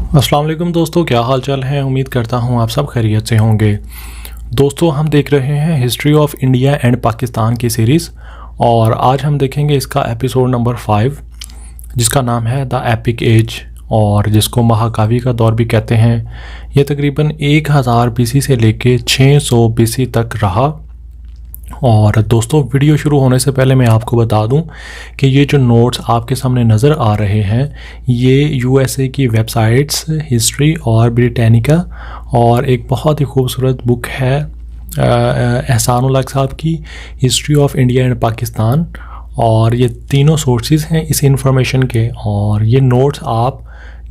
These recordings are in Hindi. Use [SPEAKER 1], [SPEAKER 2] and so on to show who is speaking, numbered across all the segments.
[SPEAKER 1] अस्सलाम वालेकुम दोस्तों, क्या हाल चाल है। उम्मीद करता हूँ आप सब खैरियत से होंगे। दोस्तों, हम देख रहे हैं history of India and Pakistan की सीरीज़ और आज हम देखेंगे इसका एपिसोड नंबर 5 जिसका नाम है द एपिक एज और जिसको महाकाव्य का दौर भी कहते हैं। ये तकरीबन 1000 BC से लेके 600 BC तक रहा। और दोस्तों, वीडियो शुरू होने से पहले मैं आपको बता दूं कि ये जो नोट्स आपके सामने नज़र आ रहे हैं ये USA की वेबसाइट्स हिस्ट्री और ब्रिटानिका और एक बहुत ही खूबसूरत बुक है एहसानुल हक साहब की history of India and Pakistan. और ये तीनों सोर्सेज हैं इस इंफॉर्मेशन के और ये नोट्स आप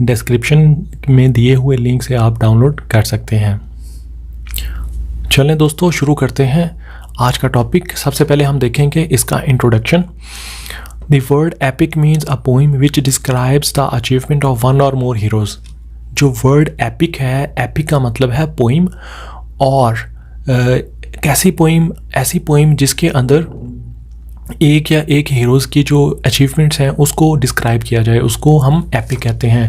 [SPEAKER 1] डिस्क्रिप्शन में दिए हुए लिंक से आप डाउनलोड कर सकते हैं। चलें दोस्तों, शुरू करते हैं आज का टॉपिक। सबसे पहले हम देखेंगे इसका introduction. The word epic means a poem which describes the achievement of one और मोर हीरोज़। जो वर्ड एपिक है, एपिक का मतलब है पोइम और कैसी पोइम, ऐसी पोइम जिसके अंदर एक या एक हीरोज़ की जो अचीवमेंट्स हैं उसको डिस्क्राइब किया जाए, उसको हम एपिक कहते हैं।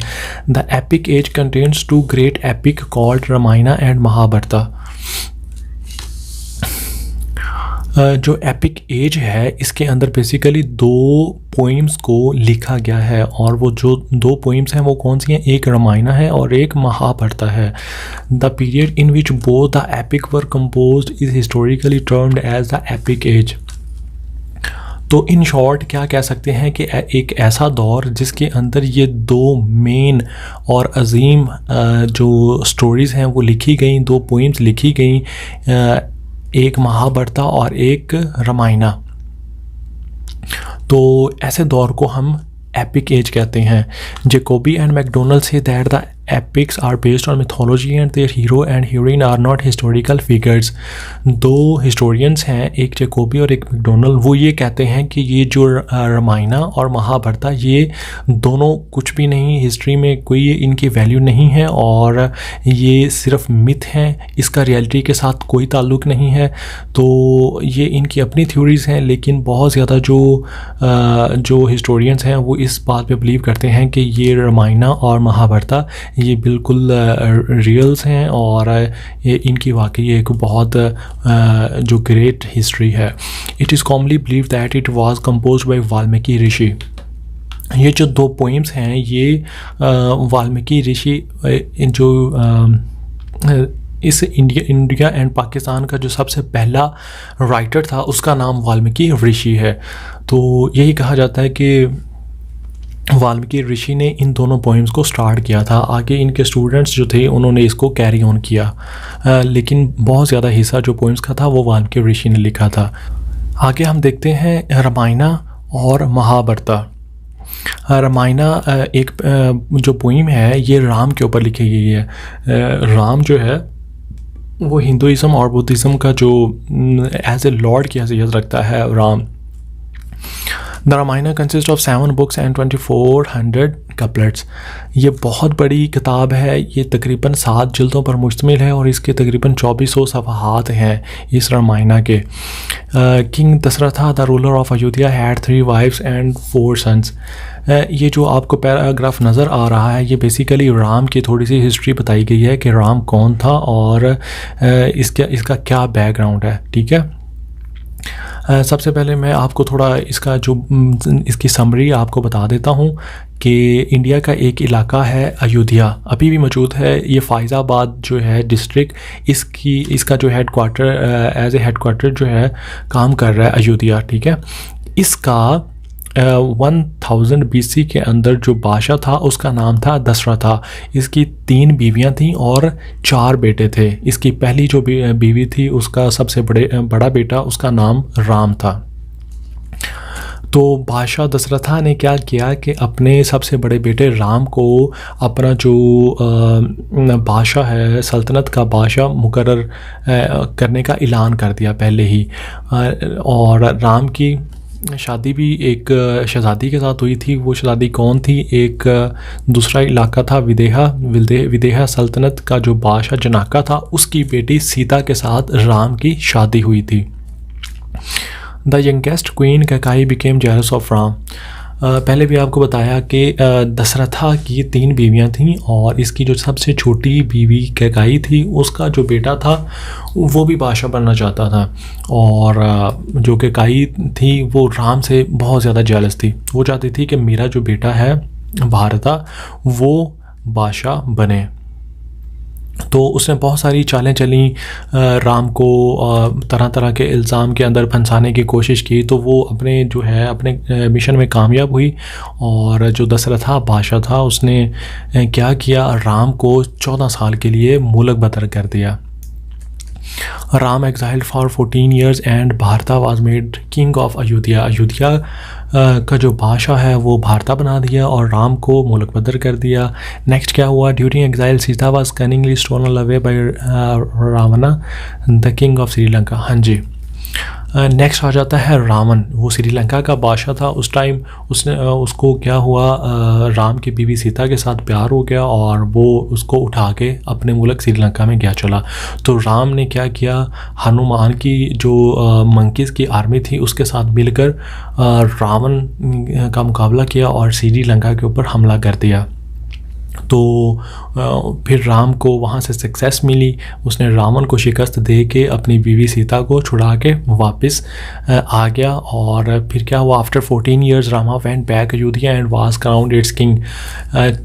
[SPEAKER 1] The epic age contains 2 great epic called Ramayana and Mahabharata. जो एपिक एज है इसके अंदर बेसिकली 2 पोइम्स को लिखा गया है और वो जो 2 पोइम्स हैं वो कौन सी हैं, एक रामायण है और एक महाभारत है। The period in which both the epic were composed is historically termed as the epic age. तो इन शॉर्ट क्या कह सकते हैं कि एक ऐसा दौर जिसके अंदर ये 2 मेन और अजीम जो स्टोरीज़ हैं वो लिखी गई, 2 पोइम्स लिखी गई, एक महाभारत और एक रामायण। तो ऐसे दौर को हम एपिक एज कहते हैं। जेकोबी एंड मैकडोनल्ड से that the epics are based on mythology and their hero and heroine are not historical figures। 2 historians हैं, एक जेकोबी और एक मैकडोनल्ड। वो ये कहते हैं कि ये जो रामायण और महाभारत ये दोनों कुछ भी नहीं, हिस्ट्री में कोई इनकी वैल्यू नहीं है और ये सिर्फ मिथ हैं, इसका रियलिटी के साथ कोई ताल्लुक़ नहीं है। तो ये इनकी अपनी थ्योरीज़ हैं, लेकिन बहुत ज़्यादा जो हिस्टोरियंस हैं वो इस बात पे बिलीव करते हैं कि ये रामायण और महाभारत ये बिल्कुल रियल्स हैं और ये इनकी वाकई एक बहुत जो ग्रेट हिस्ट्री है। It is commonly believe that it was composed by Valmiki Rishi. ये जो 2 पोइम्स हैं ये वाल्मीकि ऋषि जो इस इंडिया एंड पाकिस्तान का जो सबसे पहला राइटर था उसका नाम वाल्मीकि ऋषि है। तो यही कहा जाता है कि वाल्मीकि ऋषि ने इन दोनों पोइम्स को स्टार्ट किया था। आगे इनके स्टूडेंट्स जो थे उन्होंने इसको कैरी ऑन किया, लेकिन बहुत ज़्यादा हिस्सा जो पोइम्स का था वो वाल्मीकि ऋषि ने लिखा था। आगे हम देखते हैं रामायण और महाभारत। रामायण एक जो पोइम है ये राम के ऊपर लिखी गई है। राम जो है वो हिंदुइज़म और बुद्धिज़्म का जो एज ए लॉर्ड की हैसियत रखता है Ram. The Ramayana consist of 7 books and 2400 couplets. ये बहुत बड़ी किताब है, ये तकरीबन 7 जिल्दों पर मुश्तमिल है और इसके तकरीबन 2400 सफ़हात हैं इस रामायण के। King Dasharatha the ruler of Ayodhya had 3 wives and 4 sons. ये जो आपको पैराग्राफ नज़र आ रहा है ये बेसिकली राम की थोड़ी सी हिस्ट्री बताई गई है कि राम कौन था और इसका क्या बैकग्राउंड है। ठीक है, सबसे पहले मैं आपको थोड़ा इसकी समरी आपको बता देता हूँ कि इंडिया का एक इलाका है अयोध्या, अभी भी मौजूद है। ये फ़ैज़ाबाद जो है डिस्ट्रिक्ट इसका जो हेडक्वार्टर एज ए हेडक्वार्टर जो है काम कर रहा है अयोध्या। ठीक है, इसका 1000 BC के अंदर जो बादशाह था उसका नाम था दशरथा। इसकी 3 बीवियां थीं और 4 बेटे थे। इसकी पहली जो बीवी थी उसका सबसे बड़ा बेटा उसका नाम राम था। तो बादशाह दशरथा ने क्या किया कि अपने सबसे बड़े बेटे राम को अपना जो बादशाह है, सल्तनत का बादशाह मुकर्रर करने का ऐलान कर दिया पहले ही। और राम की शादी भी एक शहज़ादी के साथ हुई थी। वो शहज़ादी कौन थी? एक दूसरा इलाका था विदेहा सल्तनत का जो बादशाह जनाका था उसकी बेटी सीता के साथ राम की शादी हुई थी। The youngest queen Kaikeyi became jealous of Ram. पहले भी आपको बताया कि दशरथा की 3 बीवियां थीं और इसकी जो सबसे छोटी बीवी कैकेयी थी उसका जो बेटा था वो भी बादशाह बनना चाहता था। और जो कैकेयी थी वो राम से बहुत ज़्यादा जेलस थी। वो चाहती थी कि मेरा जो बेटा है भारता वो बादशाह बने। तो उसने बहुत सारी चालें चली, राम को तरह तरह के इल्ज़ाम के अंदर फंसाने की कोशिश की। तो वो अपने मिशन में कामयाब हुई। और जो दशरथा बादशाह था उसने क्या किया, राम को 14 साल के लिए मुल्क बतर कर दिया। Ram exiled for 14 years and भारता was made king of Ayodhya. Ayodhya का जो बादशाह है वो भारता बना दिया और राम को मुल्क बदर कर दिया। नेक्स्ट क्या हुआ, during exile Sita was cunningly stolen away by Ravana the king of Sri Lanka. हाँ जी, नेक्स्ट आ जाता है रावण। वो श्रीलंका का बादशाह था उस टाइम। उसको क्या हुआ, राम की बीवी सीता के साथ प्यार हो गया और वो उसको उठा के अपने मुल्क श्रीलंका में गया चला। तो राम ने क्या किया, हनुमान की जो मंकीज़ की आर्मी थी उसके साथ मिलकर रावण का मुकाबला किया और श्रीलंका के ऊपर हमला कर दिया। तो फिर राम को वहाँ से सक्सेस मिली। उसने रावण को शिकस्त दे के अपनी बीवी सीता को छुड़ा के वापस आ गया। और फिर क्या हुआ, after 14 years Rama went back Ayodhya and was crowned it's king.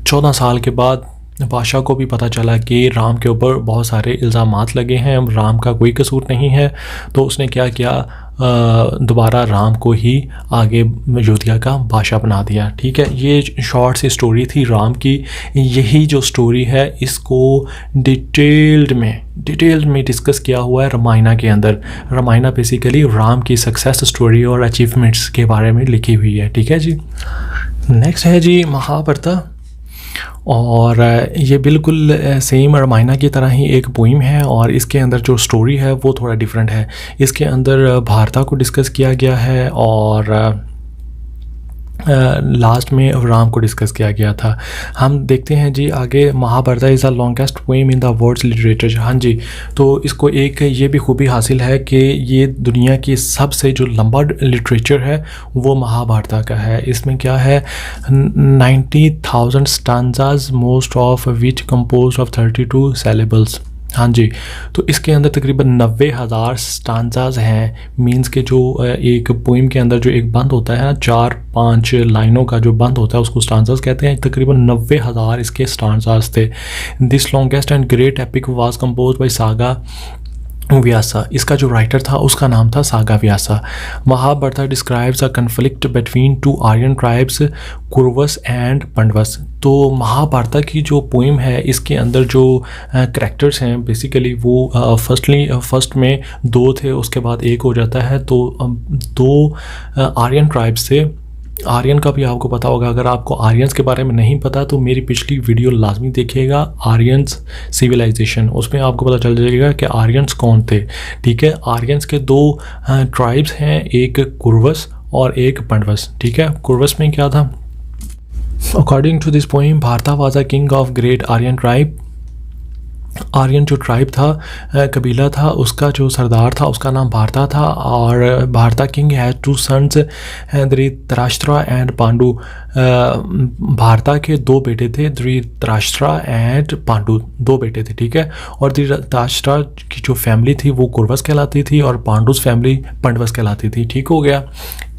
[SPEAKER 1] 14 साल के बाद बादशाह को भी पता चला कि राम के ऊपर बहुत सारे इल्ज़ामात लगे हैं, राम का कोई कसूर नहीं है। तो उसने क्या किया, दोबारा राम को ही आगे अयोध्या का बादशाह बना दिया। ठीक है, ये शॉर्ट सी स्टोरी थी राम की। यही जो स्टोरी है इसको डिटेल्ड में डिस्कस किया हुआ है रामायणा के अंदर। रामायणा बेसिकली राम की सक्सेस स्टोरी और अचीवमेंट्स के बारे में लिखी हुई है। ठीक है जी, नेक्स्ट है जी महाभारत। और ये बिल्कुल सेम रामायणा की तरह ही एक पोइम है और इसके अंदर जो स्टोरी है वो थोड़ा डिफरेंट है। इसके अंदर भारता को डिस्कस किया गया है और लास्ट में राम को डिस्कस किया गया था। हम देखते हैं जी आगे, Mahabharata is the longest poem in the world's literature. हाँ जी, तो इसको एक ये भी खूबी हासिल है कि ये दुनिया की सबसे जो लंबा लिटरेचर है वो महाभारत का है। इसमें क्या है, 90,000 stanzas most of which compose of 32 syllables। हाँ जी, तो इसके अंदर तकरीबन 90,000 स्टांजाज हैं। मींस के जो एक पोइम के अंदर जो एक बंद होता है ना, 4-5 लाइनों का जो बंद होता है उसको स्टांजाज कहते हैं। तकरीबन 90,000 इसके स्टांजाज थे। This longest and great epic was compose by sage Vyasa. इसका जो राइटर था उसका नाम था sage Vyasa. Mahabharata describes a conflict between 2 Aryan tribes Kauravas and Pandavas. तो महाभारत की जो पोइम है इसके अंदर जो करैक्टर्स हैं बेसिकली वो फर्स्ट में 2 थे, उसके बाद 1 हो जाता है। तो 2 आर्यन ट्राइब्स से, आर्यन का भी आपको पता होगा। अगर आपको आर्यंस के बारे में नहीं पता तो मेरी पिछली वीडियो लाजमी देखिएगा, आर्यंस सिविलाइजेशन, उसमें आपको पता चल जाएगा कि आर्यंस कौन थे। ठीक है, आर्यंस के 2 ट्राइब्स हैं, एक कुरवस और एक पांडवस। ठीक है, कुरवस में क्या था, according to this poem Bharata was a king of great Aryan tribe. Aryan जो ट्राइब था, कबीला था, उसका जो सरदार था उसका नाम भारता था। और भारता king has 2 sons, Dhritarashtra and Pandu. भारता के 2 बेटे थे, धृतराष्ट्र एंड पांडु, 2 बेटे थे। ठीक है, और धृतराष्ट्र की जो फैमिली थी वो कुरवस कहलाती थी और पांडुस फैमिली पांडवस कहलाती थी। ठीक हो गया।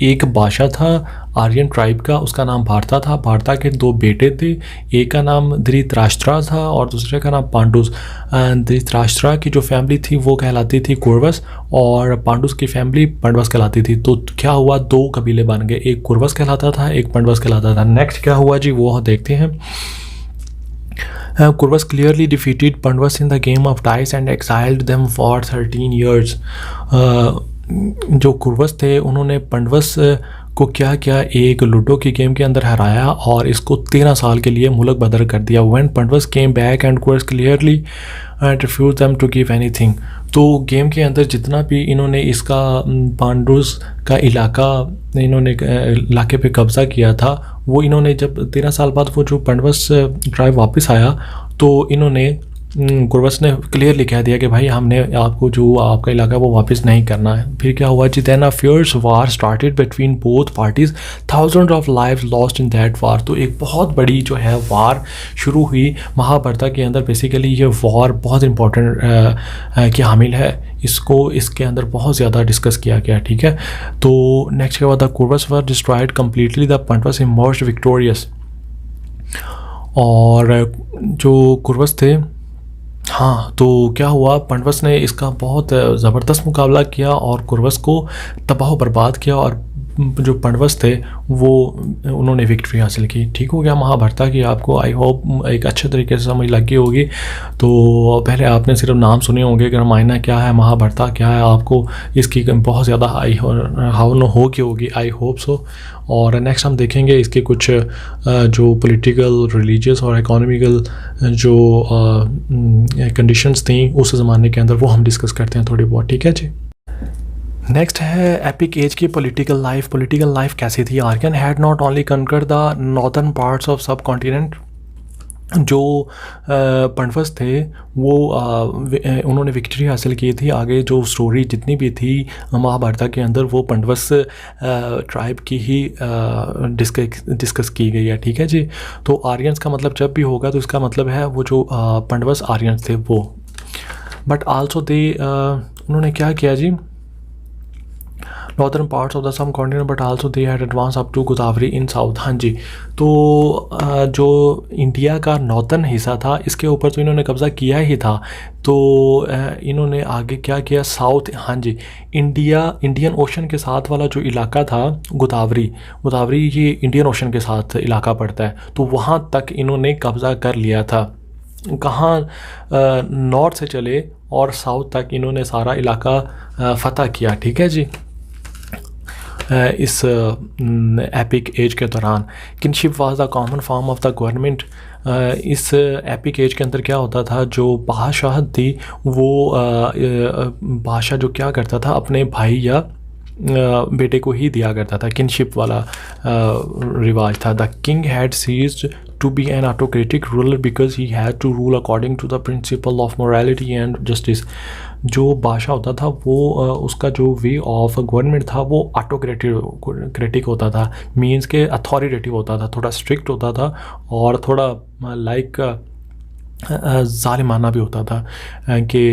[SPEAKER 1] एक बादशाह था आर्यन ट्राइब का, उसका नाम भारता था। भारता के 2 बेटे थे, एक का नाम धृतराष्ट्र था और दूसरे का नाम पांडुस। धृतराष्ट्र की जो फैमिली थी वो कहलाती थी कुरवस और पांडुस की फैमिली पांडवस कहलाती थी। तो क्या हुआ, 2 कबीले बन गए, एक कुरवस कहलाता था, एक पांडवस कहलाता था। नेक्स्ट क्या हुआ जी वो देखते हैं। Kauravas clearly defeated Pandavas in the game of dice and exiled them for 13 years। जो कुरवस थे उन्होंने पांडवस को क्या किया, एक लूडो की गेम के अंदर हराया और इसको 13 साल के लिए मुल्क बदर कर दिया। When Pandavas came back and Kauravas clearly refused them to give anything. तो गेम के अंदर जितना भी इन्होंने इसका पांडुस का इलाके पे कब्ज़ा किया था वो इन्होंने, जब 13 साल बाद वो जो पांडवस ट्राइब वापस आया तो इन्होंने कुर्वस ने क्लियरली कह दिया कि भाई हमने आपको जो आपका इलाका वो वापस नहीं करना है। फिर क्या हुआ जी, then a fierce war started between both parties, thousand of lives lost in that war. तो एक बहुत बड़ी जो है वार शुरू हुई महाभारत के अंदर। बेसिकली ये वार बहुत इंपॉर्टेंट की हामिल है, इसको इसके अंदर बहुत ज़्यादा डिस्कस किया गया, ठीक है। तो नेक्स्ट के बाद the Kauravas were destroyed completely, the Pandavas emerged victorious. और जो कुर्वस थे, हाँ, तो क्या हुआ, पांडवस ने इसका बहुत ज़बरदस्त मुकाबला किया और कुर्वस को तबाह बर्बाद किया, और जो पांडवस थे वो उन्होंने विक्ट्री हासिल की। ठीक हो गया महाभारत की, आपको आई होप एक अच्छे तरीके से समझ लग गई होगी। तो पहले आपने सिर्फ नाम सुने होंगे कि रामायण क्या है, महाभारत क्या है, आपको इसकी बहुत ज़्यादा हाउन होगी, आई होप सो। और नेक्स्ट हम देखेंगे इसके कुछ जो पॉलिटिकल, रिलीजियस और इकोनॉमिकल जो कंडीशंस थी उस ज़माने के अंदर, वो हम डिस्कस करते हैं थोड़ी बहुत, ठीक है जी। नेक्स्ट है एपिक एज की पॉलिटिकल लाइफ। पॉलिटिकल लाइफ कैसी थी? Aryan had not only conquer the northern parts of subcontinent. जो पांडवस थे वो उन्होंने विक्ट्री हासिल की थी। आगे जो स्टोरी जितनी भी थी महाभारत के अंदर वो पांडवस ट्राइब की ही डिस्कस की गई है, ठीक है जी। तो आर्यंस का मतलब जब भी होगा तो इसका मतलब है वो जो पांडवस आर्यंस थे वो। बट आल्सो दे उन्होंने क्या किया जी, northern parts of the subcontinent but also they had advance up to Godavari in south. हाँ जी, तो जो इंडिया का नॉर्दर्न हिस्सा था इसके ऊपर तो इन्होंने कब्ज़ा किया ही था। तो इन्होंने आगे क्या किया, साउथ, हाँ जी, इंडियन ओशन के साथ वाला जो इलाका था गोदावरी ये इंडियन ओशन के साथ इलाका पड़ता है, तो वहाँ तक इन्होंने कब्ज़ा कर लिया था। कहाँ, नॉर्थ से चले और साउथ तक इन्होंने सारा इलाका फतह किया, ठीक है जी। इस एपिक एज के दौरान kinship was the common form of the government. इस एपिक एज के अंदर क्या होता था, जो बादशाह थी वो बादशाह जो क्या करता था अपने भाई या बेटे को ही दिया करता था, किनशिप वाला रिवाज था। The king had ceased to be an autocratic ruler because he had to rule according to the principle of morality and justice। जो बादशाह होता था वो उसका जो वे ऑफ गवर्नमेंट था वो ऑटोक्रेटिक होता था, मींस के अथॉरिटेटिव होता था, थोड़ा स्ट्रिक्ट होता था और थोड़ा लाइक ज़ालिमाना भी होता था कि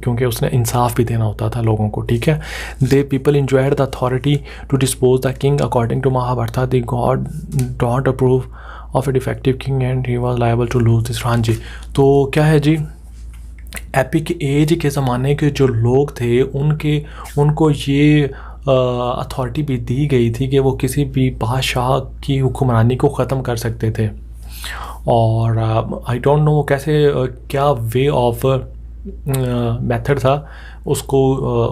[SPEAKER 1] क्योंकि उसने इंसाफ भी देना होता था लोगों को, ठीक है। The people enjoyed the authority to dispose the king according to Mahabharata. The god don't approve of a defective king and he was liable to lose this. हाँ जी, तो क्या है जी, एपिक एज के ज़माने के जो लोग थे उनको ये अथॉरिटी भी दी गई थी कि वो किसी भी बादशाह की हुक्मरानी को ख़त्म कर सकते थे। और आई डोंट नो कैसे क्या वे ऑफ मेथड था उसको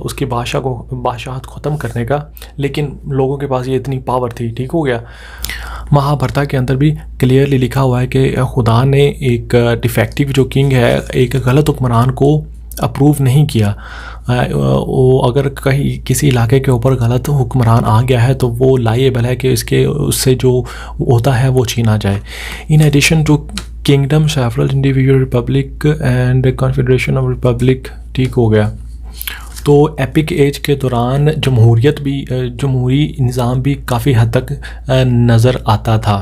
[SPEAKER 1] उसकी बादशाहत ख़त्म करने का, लेकिन लोगों के पास ये इतनी पावर थी, ठीक हो गया। महाभारत के अंदर भी क्लियरली लिखा हुआ है कि खुदा ने एक डिफेक्टिव जो किंग है, एक गलत हुक्मरान को अप्रूव नहीं किया। वो अगर कहीं किसी इलाके के ऊपर गलत हुक्मरान आ गया है तो वो लायबल है कि इसके उससे जो होता है वो छीना जाए। In addition to kingdom several individual republic and confederation of republic, ठीक हो गया। तो एपिक एज के दौरान जमहूरी निज़ाम भी काफ़ी हद तक नज़र आता था,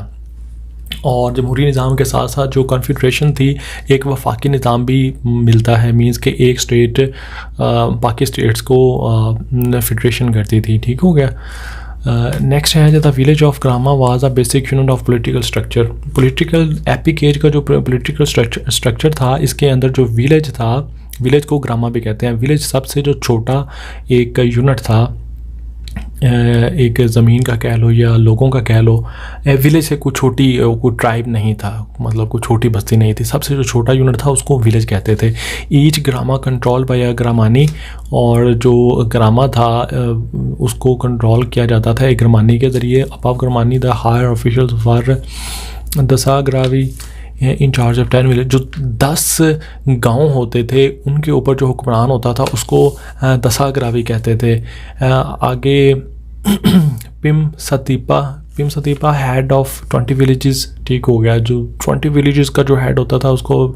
[SPEAKER 1] और जमहूरी निज़ाम के साथ साथ जो कॉन्फेडरेशन थी एक वफाकी निज़ाम भी मिलता है, मींस के एक स्टेट बाकी स्टेट्स को फेडरेशन करती थी, ठीक हो गया। नेक्स्ट है the village of grama was a basic unit of political structure. Political epic age का जो पॉलिटिकल स्ट्रक्चर था, इसके अंदर जो विलेज था, विलेज को ग्रामा भी कहते हैं, विलेज सबसे जो छोटा एक यूनिट था, एक ज़मीन का कह लो या लोगों का कह लो। विलेज से कोई ट्राइब नहीं था, मतलब कोई छोटी बस्ती नहीं थी, सबसे जो छोटा यूनिट था उसको विलेज कहते थे। ईच ग्रामा कंट्रोल बाय अ ग्रामानी, और जो ग्रामा था उसको कंट्रोल किया जाता था एक ग्रामानी के ज़रिए। Above gramani the higher officials were dasagrami in charge of 10 village. जो 10 गांव होते थे उनके ऊपर जो हुक्मरान होता था उसको दसाग्रावी कहते थे। आगे पिम सतीपा भीम सतीपा हेड ऑफ 20 विलेजेस, ठीक हो गया, जो 20 विलेजेस का जो हेड होता था उसको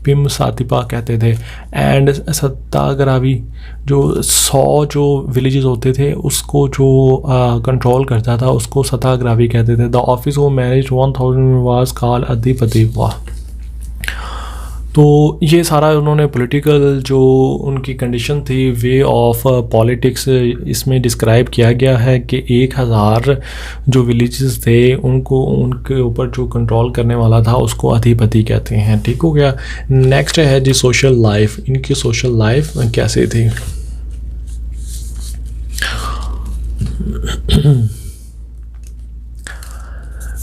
[SPEAKER 1] भीम सतीपा कहते थे। एंड सत्याग्रही जो 100 जो विलेजेस होते थे उसको जो कंट्रोल करता था उसको सत्याग्रही कहते थे। द ऑफिस वो मैनेज 1000 वाज कॉल अधिपति। वाह। तो ये सारा उन्होंने पॉलिटिकल जो उनकी कंडीशन थी, वे ऑफ पॉलिटिक्स, इसमें डिस्क्राइब किया गया है कि 1000 जो विलेजेस थे उनको उनके ऊपर जो कंट्रोल करने वाला था उसको अधिपति कहते हैं, ठीक हो गया। नेक्स्ट है जी सोशल लाइफ। इनकी सोशल लाइफ कैसे थी?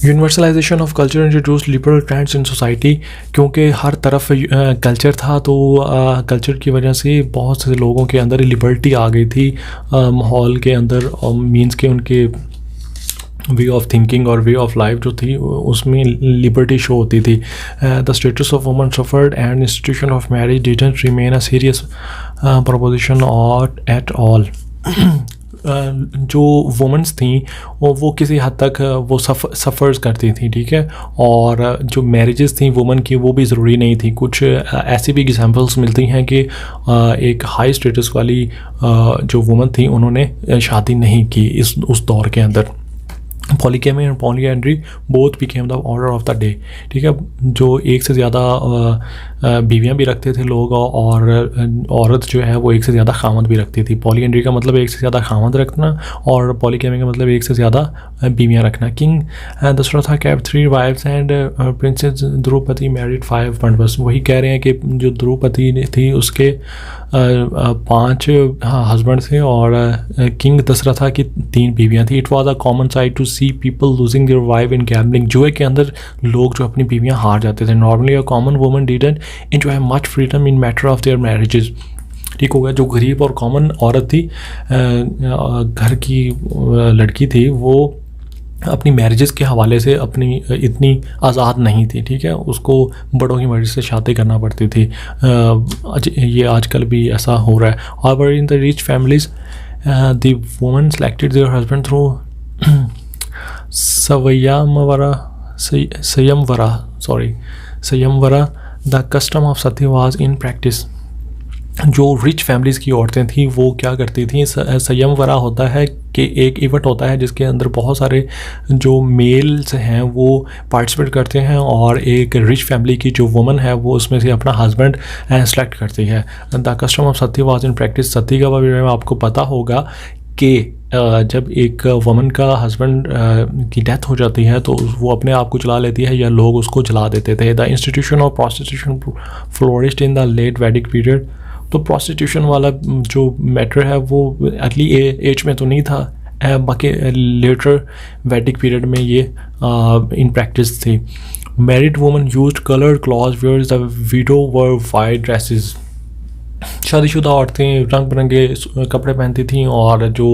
[SPEAKER 1] Universalization of culture introduce liberal trends in society, क्योंकि हर तरफ कल्चर था तो कल्चर की वजह से बहुत से लोगों के अंदर लिबर्टी आ गई थी माहौल के अंदर, मींस के उनके वे ऑफ थिंकिंग और वे ऑफ लाइफ जो थी उसमें लिबर्टी शो होती थी। The status of woman suffered and institution of marriage didn't remain a serious proposition और एट ऑल। जो वुमेंस थी वो किसी हद तक वो सफ़र्स करती थी, ठीक है, और जो मैरिजेस थी वुमेन की वो भी ज़रूरी नहीं थी। कुछ ऐसी भी एग्जांपल्स मिलती हैं कि एक हाई स्टेटस वाली जो वुमेन थी उन्होंने शादी नहीं की उस दौर के अंदर। Polygamy and polyandry both became the order of the day, ठीक है, जो एक से ज़्यादा बीवियाँ भी रखते थे लोग और औरत जो है वो एक से ज़्यादा खामद भी रखती थी। पॉलीएंड्री का मतलब एक से ज़्यादा खामद रखना और पॉलीगैमी का मतलब एक से ज़्यादा बीवियाँ रखना। King Dasharath kept 3 wives and princess Draupadi married 5 Pandavas. वही कह रहे हैं कि जो द्रौपदी थी उसके 5 हस्बैंड थे और किंग दशरथा की 3 बीवियाँ थी। It was a common sight to see people losing their wife in gambling. जुए के अंदर लोग जो अपनी बीवियाँ हार जाते थे। Normally a common woman didn't enjoy much freedom in matter of their marriages, ठीक हो गया। जो गरीब और कॉमन औरत थी, घर की लड़की थी, वो अपनी मैरिजेस के हवाले से अपनी इतनी आज़ाद नहीं थी, ठीक है, उसको बड़ों की मर्ज़ी से शादी करना पड़ती थी। ये आजकल भी ऐसा हो रहा है। और in the rich families the woman selected their husband through swayamvara. The custom of sati was in practice. जो रिच फैमिलीज़ की औरतें थीं वो क्या करती थीं, संयमवरा होता है कि एक इवेंट होता है जिसके अंदर बहुत सारे जो मेल्स हैं वो पार्टिसिपेट करते हैं और एक रिच फैमिली की जो वुमन है वो उसमें से अपना हस्बैंड सेलेक्ट करती है। The custom of sati was in practice. Sati का बारे में आपको पता होगा कि जब एक वुमन का हस्बैंड की डेथ हो जाती है तो वो अपने आप को जला लेती है या लोग उसको जला देते थे। The institution of prostitution flourished in the late Vedic period. तो प्रोस्टिट्यूशन वाला जो मैटर है वो अर्ली एज में तो नहीं था, बाकी लेटर वैदिक पीरियड में ये इन प्रैक्टिस थी। Married woman used coloured clothes whereas the widow wore white dresses. शादीशुदा औरतें रंग बिरंगे कपड़े पहनती थीं और जो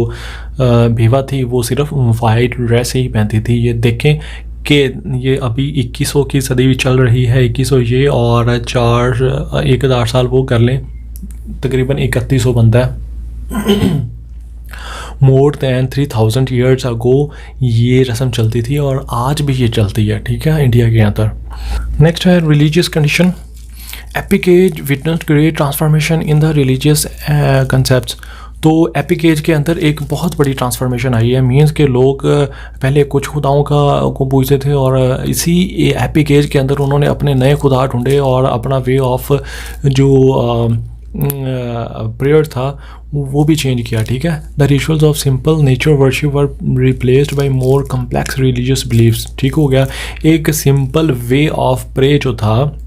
[SPEAKER 1] बेवा थी वो सिर्फ वाइट ड्रेस ही पहनती थी। ये देखें कि ये अभी 2100 की सदी भी चल रही है, 2100 ये और 1000 साल वो कर लें, तकरीबन 3100 बनता है। मोर दैन 3000 ईयर्स अगो ये रस्म चलती थी और आज भी ये चलती है, ठीक है, इंडिया के अंदर। नेक्स्ट है religious condition. Epic age witnessed great transformation in the religious concepts. तो एपिक एज के अंदर एक बहुत बड़ी ट्रांसफॉर्मेशन आई है। मीन्स के लोग पहले कुछ खुदाओं को पूछते थे और इसी एपिक एज के अंदर उन्होंने अपने नए खुदा ढूंढे और अपना वे ऑफ जो प्रेयर था वो भी चेंज किया, ठीक है। The rituals of simple nature worship were replaced by more complex religious believes, ठीक हो गया। एक सिंपल वे ऑफ प्रे जो था,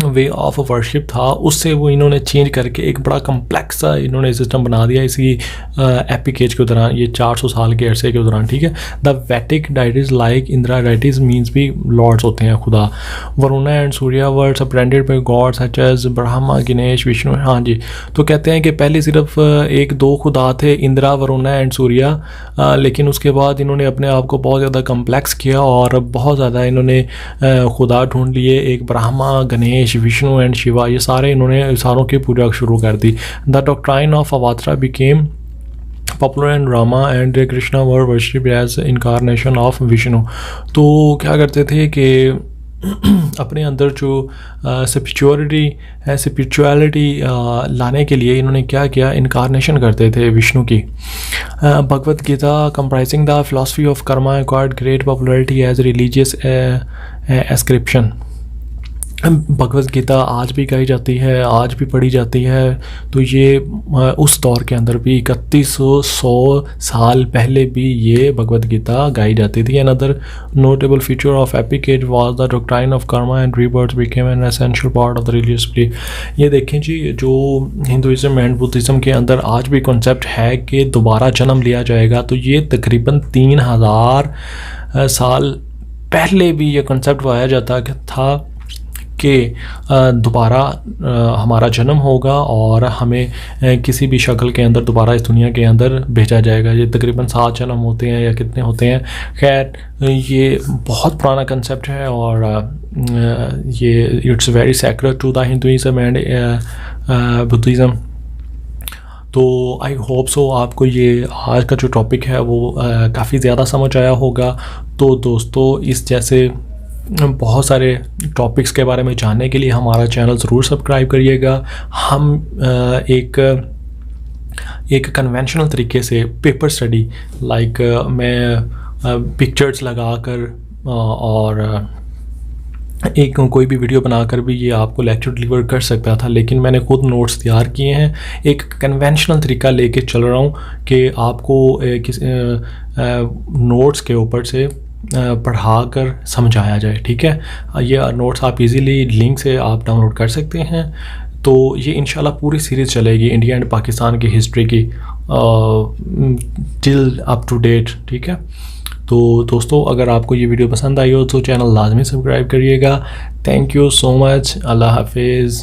[SPEAKER 1] वे ऑफ वर्शिप था, उससे वो इन्होंने चेंज करके एक बड़ा कम्प्लेक्स सा इन्होंने सिस्टम बना दिया इसी एपिक एज के दौरान, ये 400 साल के अरसे के दौरान, ठीक है। The Vedic deities like Indra deities means भी लॉर्ड्स होते हैं खुदा। Varuna and Surya were superseded by gods such as Brahma Ganesh Vishnu. हाँ जी, तो कहते हैं कि पहले सिर्फ 1-2 खुदा थे, इंदिरा वरुणा एंड सूर्या, लेकिन उसके बाद इन्होंने अपने आप को बहुत ज़्यादा कम्प्लेक्स किया और बहुत ज़्यादा इन्होंने खुदा ढूंढ लिए। एक ब्रह्मा, गणेश, विष्णु एंड शिवा, ये सारे इन्होंने सारों की पूजा शुरू कर दी। The doctrine of avatara became popular in Rama and Krishna were worshipped as incarnation of Vishnu. तो क्या करते थे कि अपने अंदर जो स्पिरिचुअलिटी लाने के लिए इन्होंने क्या किया, इनकारनेशन करते थे विष्णु की। Bhagavad Gita comprising the philosophy of karma acquired great popularity as religious ascription. Bhagavad Gita आज भी गाई जाती है, आज भी पढ़ी जाती है। तो ये उस दौर के अंदर भी 3100 साल पहले भी ये भगवद गीता गाई जाती थी। Another notable feature of epic age was the doctrine of karma and rebirth became an essential part of the religious belief. ये देखें जी, जो हिंदुइज्म एंड बुद्धिज़्म के अंदर आज भी कॉन्सेप्ट है कि दोबारा जन्म लिया जाएगा, तो ये तकरीबन 3000 साल पहले भी ये कॉन्सेप्ट पाया जाता था कि दोबारा हमारा जन्म होगा और हमें किसी भी शक्ल के अंदर दोबारा इस दुनिया के अंदर भेजा जाएगा। ये तकरीबन 7 जन्म होते हैं या कितने होते हैं। खैर ये बहुत पुराना कंसेप्ट है और ये it's very sacred to the Hinduism and Buddhism. तो आई होप सो आपको ये आज का जो टॉपिक है वो काफ़ी ज़्यादा समझ आया होगा। तो दोस्तों, इस जैसे बहुत सारे टॉपिक्स के बारे में जानने के लिए हमारा चैनल ज़रूर सब्सक्राइब करिएगा। हम एक कन्वेंशनल तरीके से पेपर स्टडी लाइक मैं पिक्चर्स लगाकर और एक कोई भी वीडियो बनाकर भी ये आपको लेक्चर डिलीवर कर सकता था, लेकिन मैंने खुद नोट्स तैयार किए हैं। एक कन्वेंशनल तरीका लेके चल रहा हूँ कि आपको किस नोट्स के ऊपर से पढ़ा कर समझाया जाए। ठीक है, ये नोट्स आप इजीली लिंक से आप डाउनलोड कर सकते हैं। तो ये इंशाल्लाह पूरी सीरीज़ चलेगी इंडिया एंड पाकिस्तान की हिस्ट्री की टिल अप टू डेट। ठीक है, तो दोस्तों, अगर आपको ये वीडियो पसंद आई हो तो चैनल लाजमी सब्सक्राइब करिएगा। Thank you so much. अल्लाह हाफिज़।